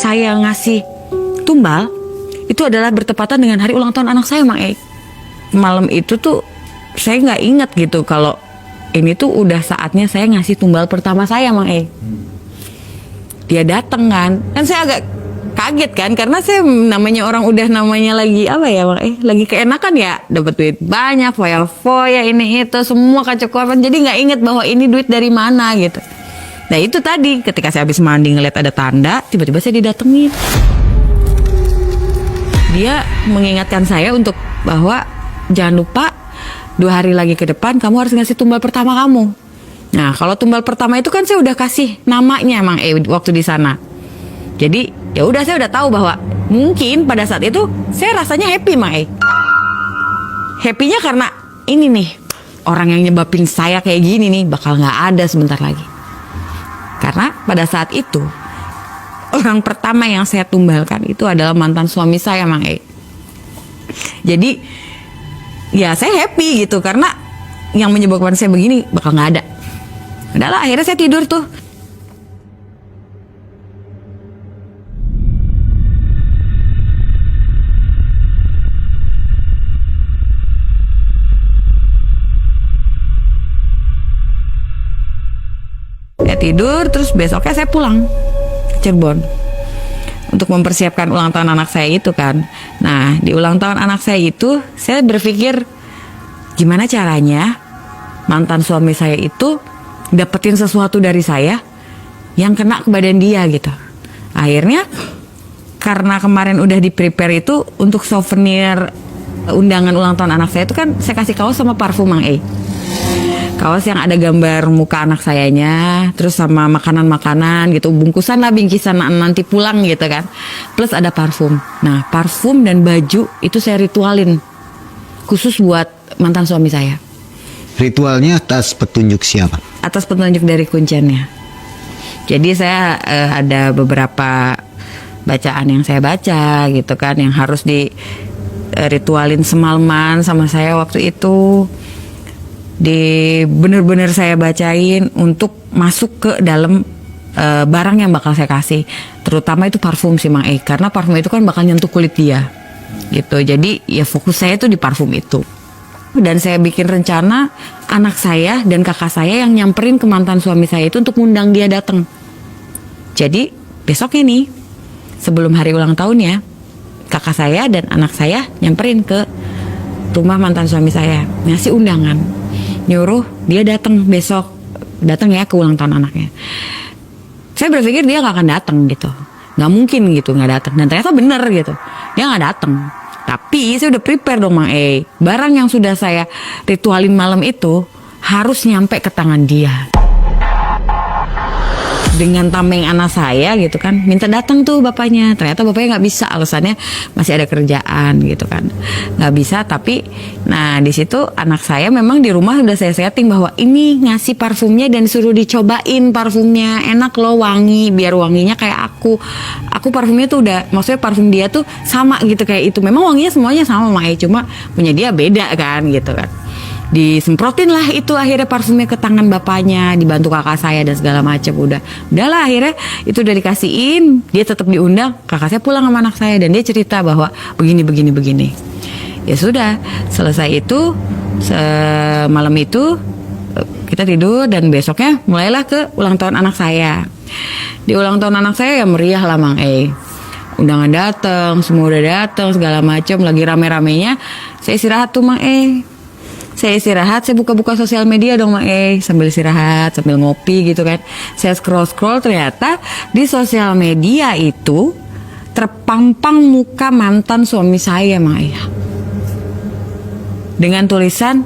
saya ngasih tumbal itu adalah bertepatan dengan hari ulang tahun anak saya, Mang E. Malam itu tuh saya nggak ingat gitu kalau ini tuh udah saatnya saya ngasih tumbal pertama saya, Mang E. Dia dateng kan saya agak kaget kan, karena saya namanya orang udah namanya lagi apa ya, Mang E, lagi keenakan ya, dapat duit banyak, foya-foya ini itu semua kacau-kacauan, jadi nggak inget bahwa ini duit dari mana gitu. Nah itu tadi ketika saya habis mandi ngeliat ada tanda, tiba-tiba saya didatengin. Dia mengingatkan saya untuk bahwa jangan lupa 2 hari lagi ke depan kamu harus ngasih tumbal pertama kamu. Nah kalau tumbal pertama itu kan saya udah kasih namanya, Mang E, waktu di sana. Jadi ya udah, saya udah tahu bahwa mungkin pada saat itu saya rasanya happy, Mang E. Happy-nya karena ini nih, orang yang nyebabin saya kayak gini nih bakal nggak ada sebentar lagi. Karena pada saat itu orang pertama yang saya tumbalkan itu adalah mantan suami saya, Mang E. Jadi ya saya happy gitu karena yang menyebabkan saya begini bakal nggak ada. Udahlah, akhirnya saya tidur tuh. Ya tidur, terus besoknya saya pulang ke Cirebon untuk mempersiapkan ulang tahun anak saya itu kan. Nah di ulang tahun anak saya itu saya berpikir gimana caranya mantan suami saya itu dapetin sesuatu dari saya yang kena ke badan dia gitu. Akhirnya karena kemarin udah di prepare itu untuk souvenir undangan ulang tahun anak saya itu kan saya kasih kaos sama parfum, Mang E. Kaos yang ada gambar muka anak sayanya, terus sama makanan-makanan gitu, bungkusan lah, bingkisan nanti pulang gitu kan. Plus ada parfum. Nah parfum dan baju itu saya ritualin khusus buat mantan suami saya. Ritualnya atas petunjuk siapa? Atas petunjuk dari kunciannya. Jadi saya ada beberapa bacaan yang saya baca gitu kan, yang harus di ritualin semalaman sama saya waktu itu. Bener-bener saya bacain untuk masuk ke dalam barang yang bakal saya kasih, terutama itu parfum sih, Mang E, karena parfum itu kan bakal nyentuh kulit dia gitu. Jadi ya fokus saya tuh di parfum itu. Dan saya bikin rencana anak saya dan kakak saya yang nyamperin ke mantan suami saya itu untuk ngundang dia datang. Jadi besoknya nih, sebelum hari ulang tahunnya, kakak saya dan anak saya nyamperin ke rumah mantan suami saya, ngasih undangan, nyuruh dia datang besok, datang ya ke ulang tahun anaknya. Saya berpikir dia nggak akan datang gitu, nggak mungkin gitu nggak datang, dan ternyata bener gitu, dia nggak datang. Tapi saya udah prepare dong, Mang E, barang yang sudah saya ritualin malam itu harus nyampe ke tangan dia. Dengan tameng anak saya gitu kan, minta datang tuh bapaknya. Ternyata bapaknya nggak bisa, alasannya masih ada kerjaan gitu kan, nggak bisa. Tapi nah di situ anak saya memang di rumah udah saya setting bahwa ini ngasih parfumnya dan suruh dicobain parfumnya, enak loh, wangi, biar wanginya kayak aku parfumnya tuh udah, maksudnya parfum dia tuh sama gitu kayak itu. Memang wanginya semuanya sama, Mang E, cuma punya dia beda kan gitu kan. Disemprotin lah itu akhirnya parfumnya ke tangan bapaknya, dibantu kakak saya dan segala macam. Udahlah akhirnya itu udah dikasihin, dia tetap diundang. Kakak saya pulang sama anak saya dan dia cerita bahwa begini. Ya sudah, selesai itu malam itu kita tidur dan besoknya mulailah ke ulang tahun anak saya. Di ulang tahun anak saya ya meriah lah, Mang E. Undangan datang, semua udah datang segala macam, lagi rame-ramenya. Saya istirahat tuh, Mang E. Saya istirahat, saya buka-buka sosial media dong, Mang E, sambil istirahat, sambil ngopi gitu kan. Saya scroll ternyata di sosial media itu terpampang muka mantan suami saya, Mang E, dengan tulisan